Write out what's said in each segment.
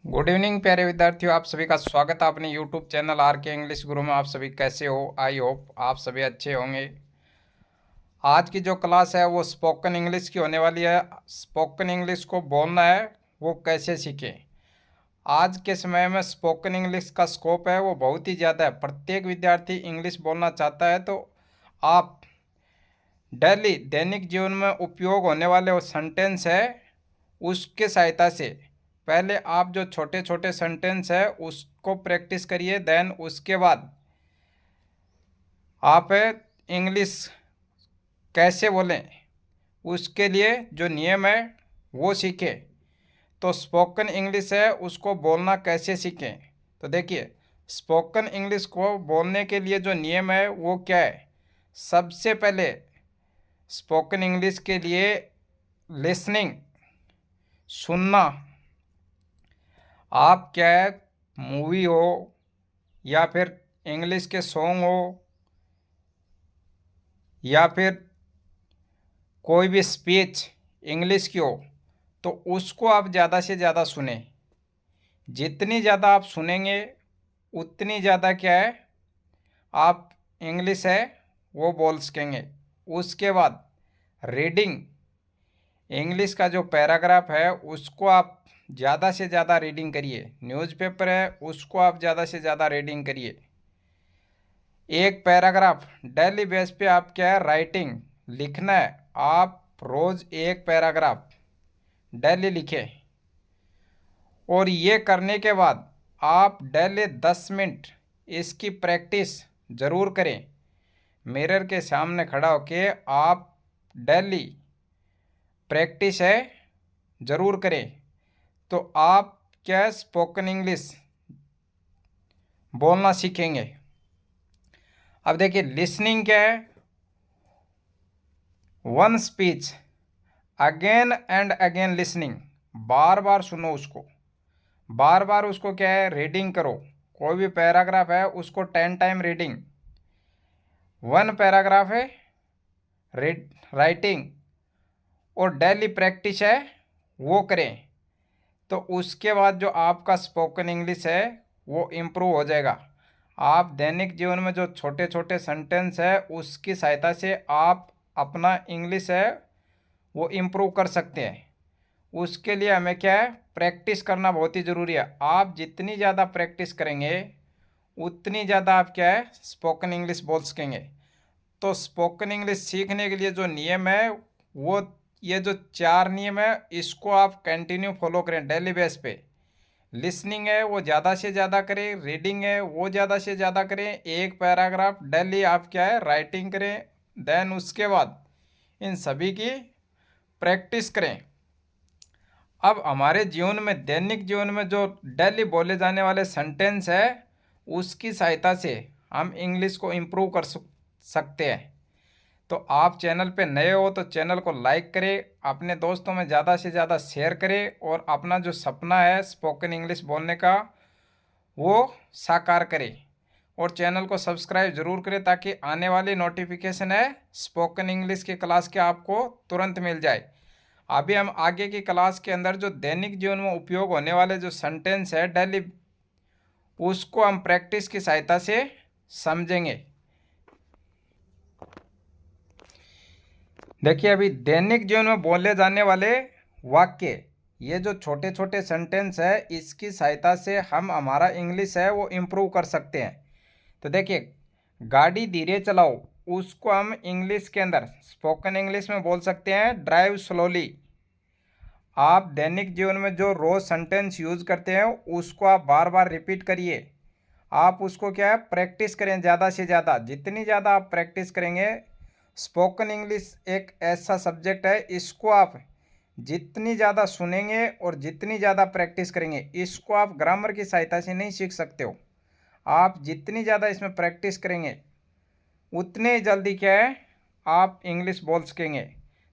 Good evening प्यारे विद्यार्थियों, आप सभी का स्वागत है अपने यूट्यूब चैनल आर के इंग्लिश गुरु में। आप सभी कैसे हो? आई होप आप सभी अच्छे होंगे। आज की जो क्लास है वो स्पोकन इंग्लिश की होने वाली है। स्पोकन इंग्लिश को बोलना है वो कैसे सीखें। आज के समय में स्पोकन इंग्लिश का स्कोप है वो बहुत ही ज़्यादा है। प्रत्येक विद्यार्थी इंग्लिश बोलना चाहता है, तो आप डेली दैनिक जीवन में उपयोग होने वाले वो सेंटेंस है उसके सहायता से पहले आप जो छोटे छोटे सेंटेंस है उसको प्रैक्टिस करिए। देन उसके बाद आप इंग्लिश कैसे बोलें उसके लिए जो नियम है वो सीखें। तो स्पोकन इंग्लिश है उसको बोलना कैसे सीखें। तो देखिए, स्पोकन इंग्लिश को बोलने के लिए जो नियम है वो क्या है। सबसे पहले स्पोकन इंग्लिश के लिए लिसनिंग, सुनना। आप क्या है, मूवी हो या फिर इंग्लिश के सॉन्ग हो या फिर कोई भी स्पीच इंग्लिश की हो, तो उसको आप ज़्यादा से ज़्यादा सुने। जितनी ज़्यादा आप सुनेंगे उतनी ज़्यादा क्या है, आप इंग्लिश है वो बोल सकेंगे। उसके बाद रीडिंग, इंग्लिश का जो पैराग्राफ है उसको आप ज़्यादा से ज़्यादा रीडिंग करिए। न्यूज़पेपर है उसको आप ज़्यादा से ज़्यादा रीडिंग करिए। एक पैराग्राफ डेली बेस पे आप क्या है, राइटिंग लिखना है। आप रोज़ एक पैराग्राफ डेली लिखें। और ये करने के बाद आप डेली 10 मिनट इसकी प्रैक्टिस ज़रूर करें। मिरर के सामने खड़ा होके आप डेली प्रैक्टिस है ज़रूर करें। तो आप क्या स्पोकन इंग्लिश बोलना सीखेंगे। अब देखिए, लिसनिंग क्या है, one speech again and again listening, बार बार सुनो उसको, बार बार उसको क्या है, रीडिंग करो। कोई भी पैराग्राफ है उसको 10 टाइम रीडिंग। वन पैराग्राफ है रीड राइटिंग और डेली प्रैक्टिस है वो करें। तो उसके बाद जो आपका स्पोकन इंग्लिश है वो इम्प्रूव हो जाएगा। आप दैनिक जीवन में जो छोटे छोटे सेंटेंस है उसकी सहायता से आप अपना इंग्लिश है वो इम्प्रूव कर सकते हैं। उसके लिए हमें क्या है, प्रैक्टिस करना बहुत ही ज़रूरी है। आप जितनी ज़्यादा प्रैक्टिस करेंगे उतनी ज़्यादा आप क्या है, स्पोकन इंग्लिश बोल सकेंगे। तो स्पोकन इंग्लिश सीखने के लिए जो नियम है वो ये जो 4 नियम है इसको आप कंटिन्यू फॉलो करें डेली बेस पे। लिसनिंग है वो ज़्यादा से ज़्यादा करें, रीडिंग है वो ज़्यादा से ज़्यादा करें, एक पैराग्राफ डेली आप क्या है, राइटिंग करें। देन उसके बाद इन सभी की प्रैक्टिस करें। अब हमारे जीवन में, दैनिक जीवन में जो डेली बोले जाने वाले सेंटेंस है उसकी सहायता से हम इंग्लिश को इम्प्रूव कर सकते हैं। तो आप चैनल पे नए हो तो चैनल को लाइक करें, अपने दोस्तों में ज़्यादा से ज़्यादा शेयर करें और अपना जो सपना है स्पोकन इंग्लिश बोलने का वो साकार करें। और चैनल को सब्सक्राइब ज़रूर करें ताकि आने वाली नोटिफिकेशन है स्पोकन इंग्लिश की क्लास के आपको तुरंत मिल जाए। अभी हम आगे की क्लास के अंदर जो दैनिक जीवन में उपयोग होने वाले जो सेंटेंस है डेली उसको हम प्रैक्टिस की सहायता से समझेंगे। देखिए, अभी दैनिक जीवन में बोले जाने वाले वाक्य, ये जो छोटे छोटे सेंटेंस है इसकी सहायता से हम हमारा इंग्लिश है वो इम्प्रूव कर सकते हैं। तो देखिए, गाड़ी धीरे चलाओ, उसको हम इंग्लिश के अंदर स्पोकन इंग्लिश में बोल सकते हैं ड्राइव स्लोली। आप दैनिक जीवन में जो रोज़ सेंटेंस यूज़ करते हैं उसको आप बार बार रिपीट करिए। आप उसको क्या है, प्रैक्टिस करें ज़्यादा से ज़्यादा। जितनी ज़्यादा आप प्रैक्टिस करेंगे, स्पोकन इंग्लिश एक ऐसा सब्जेक्ट है इसको आप जितनी ज़्यादा सुनेंगे और जितनी ज़्यादा प्रैक्टिस करेंगे, इसको आप ग्रामर की सहायता से नहीं सीख सकते हो। आप जितनी ज़्यादा इसमें प्रैक्टिस करेंगे उतने जल्दी क्या है, आप इंग्लिश बोल सकेंगे।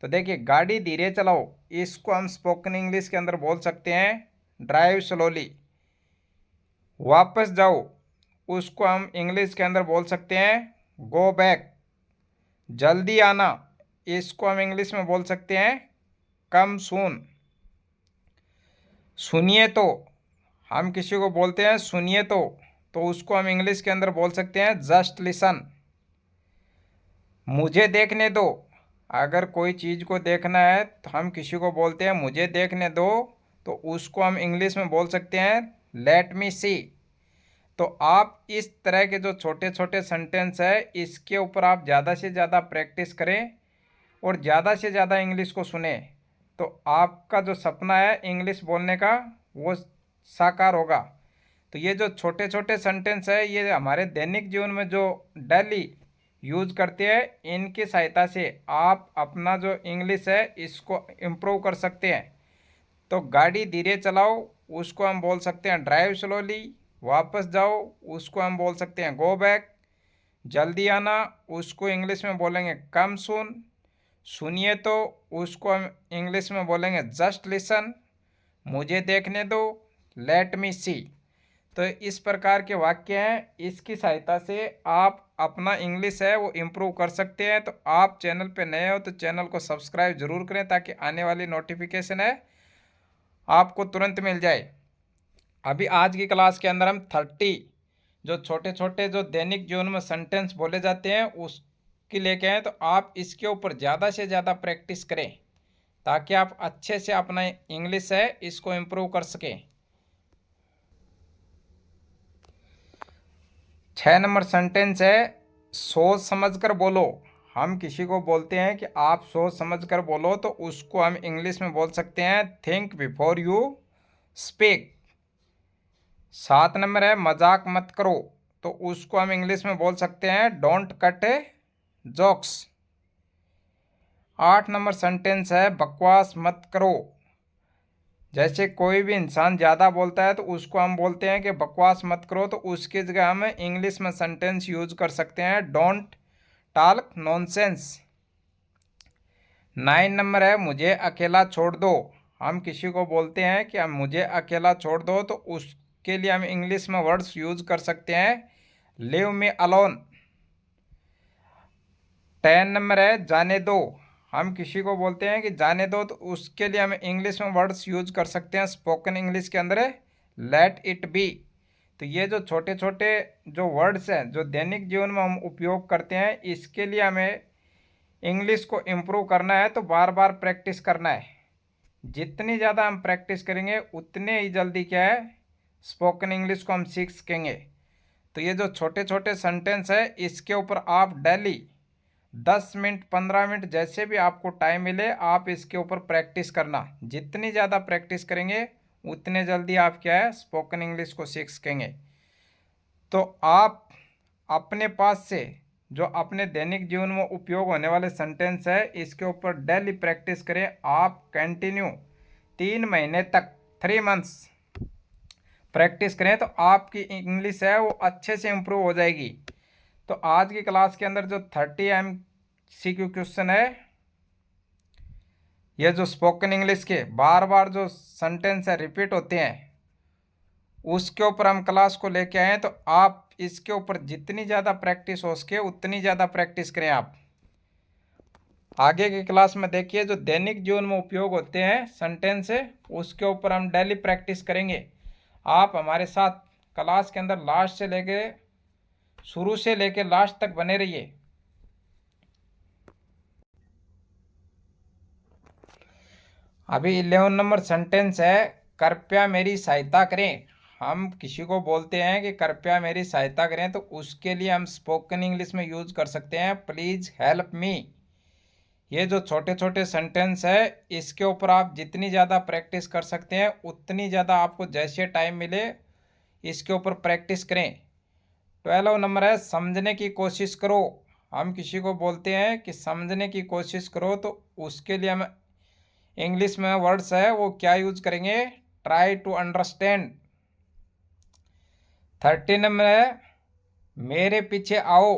तो देखिए, गाड़ी धीरे चलाओ, इसको हम स्पोकन इंग्लिश के अंदर बोल सकते हैं ड्राइव स्लोली। वापस जाओ, उसको हम इंग्लिश के अंदर बोल सकते हैं गो बैक। जल्दी आना, इसको हम इंग्लिश में बोल सकते हैं कम सून। सुनिए तो, हम किसी को बोलते हैं सुनिए तो उसको हम इंग्लिश के अंदर बोल सकते हैं जस्ट लिसन। मुझे देखने दो, अगर कोई चीज़ को देखना है तो हम किसी को बोलते हैं मुझे देखने दो, तो उसको हम इंग्लिश में बोल सकते हैं लेट मी सी। तो आप इस तरह के जो छोटे छोटे सेंटेंस है इसके ऊपर आप ज़्यादा से ज़्यादा प्रैक्टिस करें और ज़्यादा से ज़्यादा इंग्लिश को सुने, तो आपका जो सपना है इंग्लिश बोलने का वो साकार होगा। तो ये जो छोटे छोटे सेंटेंस है ये हमारे दैनिक जीवन में जो डेली यूज़ करते हैं, इनकी सहायता से आप अपना जो इंग्लिश है इसको इम्प्रूव कर सकते हैं। तो गाड़ी धीरे चलाओ, उसको हम बोल सकते हैं ड्राइव स्लोली। वापस जाओ, उसको हम बोल सकते हैं गो बैक। जल्दी आना, उसको इंग्लिश में बोलेंगे कम सून। सुनिए तो उसको हम इंग्लिश में बोलेंगे जस्ट लिसन। मुझे देखने दो, लेट मी सी। तो इस प्रकार के वाक्य हैं, इसकी सहायता से आप अपना इंग्लिश है वो इम्प्रूव कर सकते हैं। तो आप चैनल पे नए हो तो चैनल को सब्सक्राइब जरूर करें ताकि आने वाली नोटिफिकेशन है आपको तुरंत मिल जाए। अभी आज की क्लास के अंदर हम 30 जो छोटे छोटे जो दैनिक जीवन में सेंटेंस बोले जाते हैं उसकी लेके आए। तो आप इसके ऊपर ज़्यादा से ज़्यादा प्रैक्टिस करें ताकि आप अच्छे से अपना इंग्लिश है इसको इम्प्रूव कर सकें। 6 नंबर सेंटेंस है सोच समझ कर बोलो। हम किसी को बोलते हैं कि आप सोच समझ कर बोलो, तो उसको हम इंग्लिश में बोल सकते हैं think before you speak. 7 number है मजाक मत करो, तो उसको हम इंग्लिश में बोल सकते हैं don't cut jokes. 8 number sentence है बकवास मत करो। जैसे कोई भी इंसान ज़्यादा बोलता है तो उसको हम बोलते हैं कि बकवास मत करो, तो उसकी जगह हम इंग्लिश में सेंटेंस यूज कर सकते हैं डोंट टॉक नॉनसेंस। 9 नंबर है मुझे अकेला छोड़ दो। हम किसी को बोलते हैं कि हम मुझे अकेला छोड़ दो, तो उसके लिए हम इंग्लिश में वर्ड्स यूज कर सकते हैं लिव मी अलोन। 10 नंबर है जाने दो। हम किसी को बोलते हैं कि जाने दो, तो उसके लिए हम इंग्लिश में वर्ड्स यूज कर सकते हैं स्पोकन इंग्लिश के अंदर लेट इट बी। तो ये जो छोटे छोटे जो वर्ड्स हैं जो दैनिक जीवन में हम उपयोग करते हैं, इसके लिए हमें इंग्लिश को इम्प्रूव करना है तो बार बार प्रैक्टिस करना है। जितनी ज़्यादा हम प्रैक्टिस करेंगे उतने ही जल्दी क्या है स्पोकन इंग्लिश को हम सीख सकेंगे। तो ये जो छोटे छोटे सेंटेंस है इसके ऊपर आप डेली 10 मिनट 15 मिनट जैसे भी आपको टाइम मिले आप इसके ऊपर प्रैक्टिस करना। जितनी ज़्यादा प्रैक्टिस करेंगे उतने जल्दी आप क्या है स्पोकन इंग्लिश को सीख सकेंगे। तो आप अपने पास से जो अपने दैनिक जीवन में उपयोग होने वाले सेंटेंस है इसके ऊपर डेली प्रैक्टिस करें। आप कंटिन्यू 3 महीने तक 3 मंथ्स प्रैक्टिस करें तो आपकी इंग्लिश है वो अच्छे से इम्प्रूव हो जाएगी। तो आज की क्लास के अंदर जो 30 MCQ क्वेश्चन है, ये जो स्पोकन इंग्लिश के बार बार जो सेंटेंस है रिपीट होते हैं उसके ऊपर हम क्लास को लेके आए हैं। तो आप इसके ऊपर जितनी ज़्यादा प्रैक्टिस हो सके उतनी ज़्यादा प्रैक्टिस करें। आप आगे की क्लास में देखिए जो दैनिक जीवन में उपयोग होते हैं सेंटेंस है उसके ऊपर हम डेली प्रैक्टिस करेंगे। आप हमारे साथ क्लास के अंदर लास्ट से लेके शुरू से लेके लास्ट तक बने रहिए। अभी 11 नंबर सेंटेंस है कृपया मेरी सहायता करें। हम किसी को बोलते हैं कि कृपया मेरी सहायता करें, तो उसके लिए हम स्पोकन इंग्लिश में यूज कर सकते हैं प्लीज़ हेल्प मी। ये जो छोटे छोटे सेंटेंस है इसके ऊपर आप जितनी ज़्यादा प्रैक्टिस कर सकते हैं उतनी ज़्यादा आपको जैसे टाइम मिले इसके ऊपर प्रैक्टिस करें। 12 नंबर है समझने की कोशिश करो। हम किसी को बोलते हैं कि समझने की कोशिश करो, तो उसके लिए हम इंग्लिश में वर्ड्स है वो क्या यूज करेंगे ट्राई टू अंडरस्टैंड। 13 नंबर है मेरे पीछे आओ।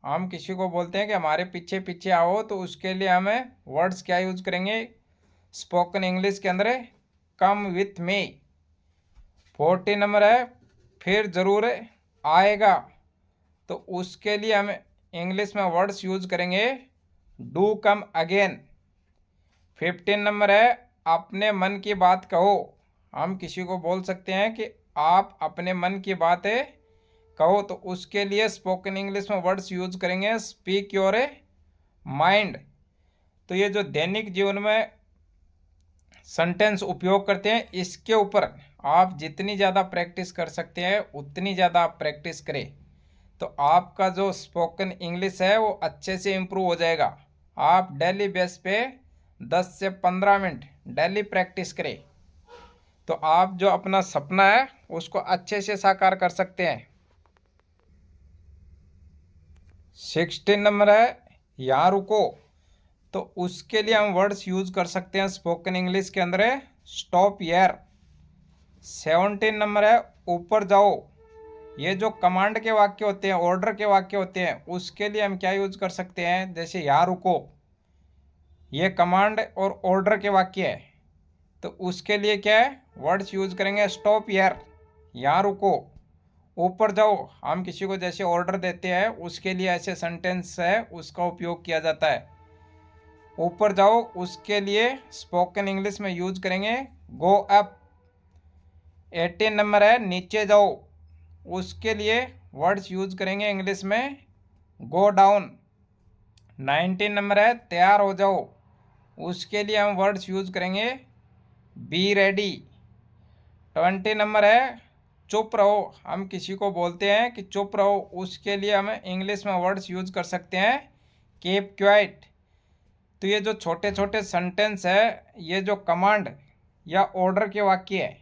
हम किसी को बोलते हैं कि हमारे पीछे पीछे आओ, तो उसके लिए हमें वर्ड्स क्या यूज करेंगे स्पोकन इंग्लिश के अंदर कम विथ मी। 14 नंबर है फिर ज़रूर आएगा, तो उसके लिए हम इंग्लिश में वर्ड्स यूज करेंगे डू कम अगेन। 15 नंबर है अपने मन की बात कहो। हम किसी को बोल सकते हैं कि आप अपने मन की बातें कहो, तो उसके लिए स्पोकन इंग्लिश में वर्ड्स यूज करेंगे स्पीक योर माइंड। तो ये जो दैनिक जीवन में सेंटेंस उपयोग करते हैं, इसके ऊपर आप जितनी ज़्यादा प्रैक्टिस कर सकते हैं उतनी ज़्यादा आप प्रैक्टिस करें, तो आपका जो स्पोकन इंग्लिश है वो अच्छे से इम्प्रूव हो जाएगा। आप डेली बेस पे 10 से 15 मिनट डेली प्रैक्टिस करें, तो आप जो अपना सपना है उसको अच्छे से साकार कर सकते हैं। 16 नंबर है यहाँ रुको। तो उसके लिए हम वर्ड्स यूज कर सकते हैं स्पोकन इंग्लिश के अंदर है स्टॉप हियर। 17 नंबर है ऊपर जाओ। ये जो कमांड के वाक्य होते हैं, ऑर्डर के वाक्य होते हैं, उसके लिए हम क्या यूज कर सकते हैं, जैसे यहाँ रुको, ये कमांड और ऑर्डर के वाक्य है, तो उसके लिए क्या है वर्ड्स यूज करेंगे स्टॉप हियर, यहाँ रुको। ऊपर जाओ, हम किसी को जैसे ऑर्डर देते हैं उसके लिए ऐसे सेंटेंस है उसका उपयोग किया जाता है। ऊपर जाओ उसके लिए स्पोकन इंग्लिश में यूज करेंगे गो अप। 18 नंबर है नीचे जाओ, उसके लिए वर्ड्स यूज करेंगे इंग्लिश में गो डाउन। 19 नंबर है तैयार हो जाओ, उसके लिए हम वर्ड्स यूज करेंगे बी रेडी। 20 नंबर है चुप रहो, हम किसी को बोलते हैं कि चुप रहो, उसके लिए हम इंग्लिश में वर्ड्स यूज कर सकते हैं कीप क्वाइट। तो ये जो छोटे छोटे सेंटेंस है, ये जो कमांड या ऑर्डर के वाक्य है,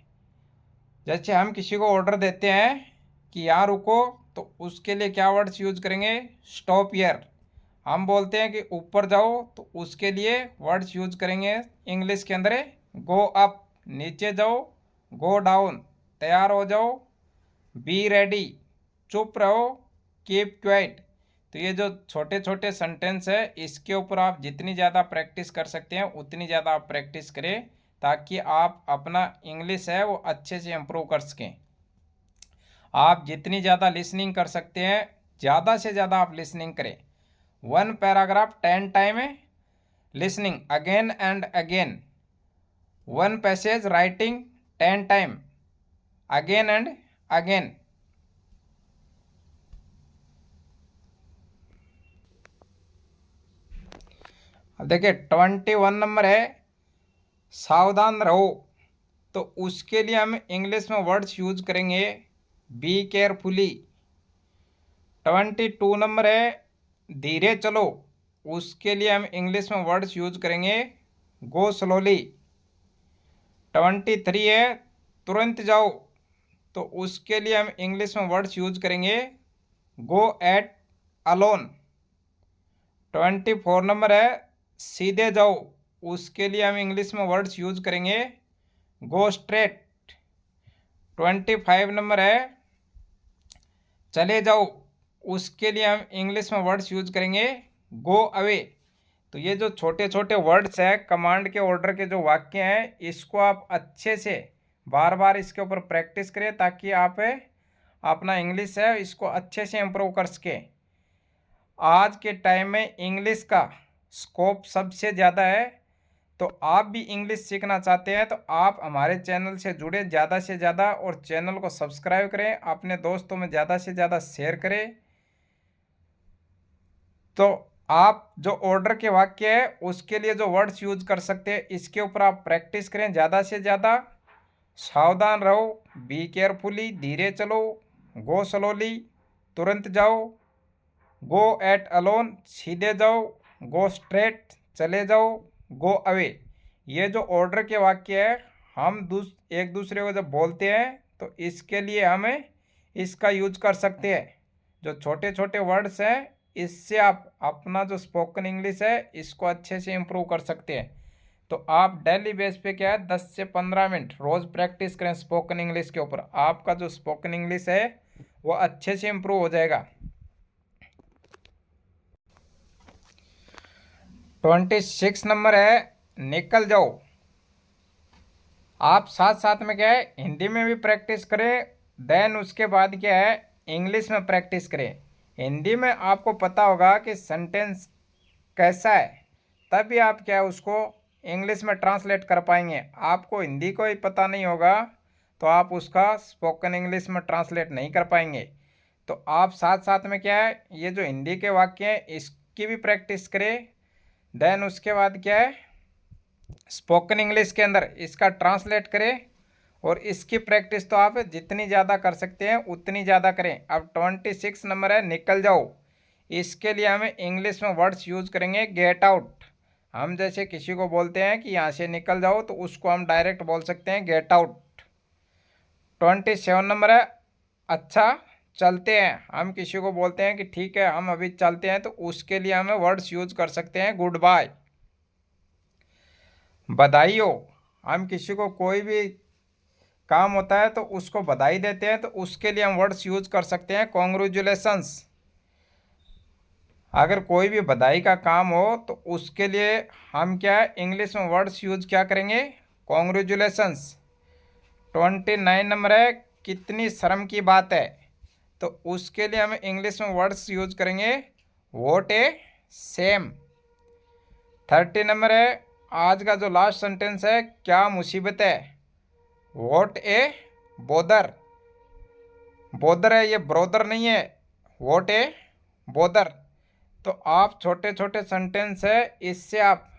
जैसे हम किसी को ऑर्डर देते हैं कि यहाँ रुको, तो उसके लिए क्या वर्ड्स यूज करेंगे स्टॉप हियर। हम बोलते हैं कि ऊपर जाओ, तो उसके लिए वर्ड्स यूज करेंगे इंग्लिश के अंदर गो अप। नीचे जाओ गो डाउन। तैयार हो जाओ बी रेडी। चुप रहो कीप क्वाइट। तो ये जो छोटे छोटे सेंटेंस है, इसके ऊपर आप जितनी ज़्यादा प्रैक्टिस कर सकते हैं उतनी ज़्यादा आप प्रैक्टिस करें, ताकि आप अपना इंग्लिश है वो अच्छे से इम्प्रूव कर सकें। आप जितनी ज़्यादा लिसनिंग कर सकते हैं, ज़्यादा से ज़्यादा आप लिसनिंग करें। 1 paragraph 10 time listening again and again. 1 passage writing 10 time again and again. अब देखिए 21 नंबर है सावधान रहो। तो उसके लिए हम इंग्लिश में वर्ड्स यूज करेंगे बी केयरफुली। 22 नंबर है धीरे चलो, उसके लिए हम इंग्लिश में वर्ड्स यूज करेंगे गो स्लोली। 23 है तुरंत जाओ, तो उसके लिए हम इंग्लिश में वर्ड्स यूज करेंगे गो एट अलोन। 24 नंबर है सीधे जाओ, उसके लिए हम इंग्लिश में वर्ड्स यूज करेंगे गो स्ट्रेट। 25 नंबर है चले जाओ, उसके लिए हम इंग्लिश में वर्ड्स यूज करेंगे गो अवे। तो ये जो छोटे छोटे वर्ड्स हैं, कमांड के ऑर्डर के जो वाक्य हैं, इसको आप अच्छे से बार बार इसके ऊपर प्रैक्टिस करें, ताकि आप अपना इंग्लिश है इसको अच्छे से इम्प्रूव कर सकें। आज के टाइम में इंग्लिश का स्कोप सबसे ज़्यादा है, तो आप भी इंग्लिश सीखना चाहते हैं तो आप हमारे चैनल से जुड़े ज़्यादा से ज़्यादा, और चैनल को सब्सक्राइब करें, अपने दोस्तों में ज़्यादा से ज़्यादा शेयर करें। तो आप जो ऑर्डर के वाक्य है उसके लिए जो वर्ड्स यूज कर सकते हैं, इसके ऊपर आप प्रैक्टिस करें ज़्यादा से ज़्यादा। सावधान रहो, बी केयरफुली, धीरे चलो, गो स्लोली, तुरंत जाओ, गो एट अलोन, सीधे जाओ, गो स्ट्रेट, चले जाओ, गो अवे। ये जो ऑर्डर के वाक्य है, हम एक दूसरे को जब बोलते हैं तो इसके लिए हमें इसका यूज कर सकते हैं। जो छोटे छोटे वर्ड्स हैं, इससे आप अपना जो स्पोकन इंग्लिश है इसको अच्छे से इम्प्रूव कर सकते हैं। तो आप डेली बेस पे क्या है 10 से 15 मिनट रोज़ प्रैक्टिस करें स्पोकन इंग्लिश के ऊपर, आपका जो स्पोकन इंग्लिश है वो अच्छे से इम्प्रूव हो जाएगा। 26 नंबर है निकल जाओ। आप साथ साथ में क्या है हिंदी में भी प्रैक्टिस करें, देन उसके बाद क्या है इंग्लिश में प्रैक्टिस करें। हिंदी में आपको पता होगा कि सेंटेंस कैसा है, तभी आप क्या है उसको इंग्लिश में ट्रांसलेट कर पाएंगे। आपको हिंदी को ही पता नहीं होगा तो आप उसका स्पोकन इंग्लिश में ट्रांसलेट नहीं कर पाएंगे। तो आप साथ साथ में क्या है, ये जो हिंदी के वाक्य हैं इसकी भी प्रैक्टिस करें। देन उसके बाद क्या है, स्पोकन इंग्लिश के अंदर इसका ट्रांसलेट करें। और इसकी प्रैक्टिस तो आप जितनी ज़्यादा कर सकते हैं उतनी ज़्यादा करें। अब 26 नंबर है निकल जाओ। इसके लिए हमें इंग्लिश में वर्ड्स यूज़ करेंगे गेट आउट। हम जैसे किसी को बोलते हैं कि यहाँ से निकल जाओ तो उसको हम डायरेक्ट बोल सकते हैं गेट आउट। 27 नंबर है अच्छा चलते हैं। हम किसी को बोलते हैं कि ठीक है हम अभी चलते हैं, तो उसके लिए हमें वर्ड्स यूज़ कर सकते हैं गुड बाय। बधाई हो, हम किसी को कोई भी काम होता है तो उसको बधाई देते हैं, तो उसके लिए हम वर्ड्स यूज कर सकते हैं कॉन्ग्रेचुलेशंस। अगर कोई भी बधाई का काम हो तो उसके लिए हम क्या है इंग्लिश में वर्ड्स यूज क्या करेंगे, कॉन्ग्रेचुलेशंस। 29 नंबर है कितनी शर्म की बात है, तो उसके लिए हम इंग्लिश में वर्ड्स यूज करेंगे व्हाट ए सेम। 30 नंबर है आज का जो लास्ट सेंटेंस है क्या मुसीबत है, व्हाट ए बोदर। बोदर है, ये ब्रोदर नहीं है, व्हाट ए बोदर। तो आप छोटे छोटे सेंटेंस है इससे आप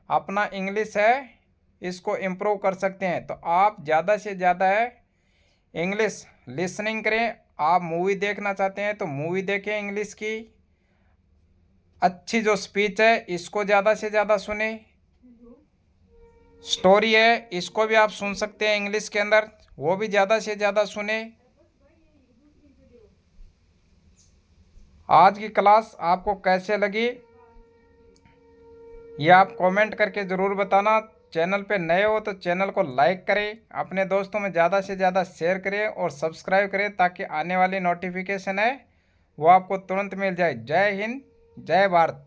अपना इंग्लिश है इसको इम्प्रूव कर सकते हैं। तो आप ज़्यादा से ज़्यादा है इंग्लिश लिसनिंग करें। आप मूवी देखना चाहते हैं तो मूवी देखें इंग्लिश की। अच्छी जो स्पीच है इसको ज़्यादा से ज़्यादा सुने। स्टोरी है इसको भी आप सुन सकते हैं इंग्लिश के अंदर, वो भी ज़्यादा से ज़्यादा सुने। आज की क्लास आपको कैसे लगी ये आप कमेंट करके ज़रूर बताना। चैनल पे नए हो तो चैनल को लाइक करें, अपने दोस्तों में ज़्यादा से ज़्यादा शेयर करें और सब्सक्राइब करें ताकि आने वाली नोटिफिकेशन है वो आपको तुरंत मिल जाए। जय हिंद, जय भारत।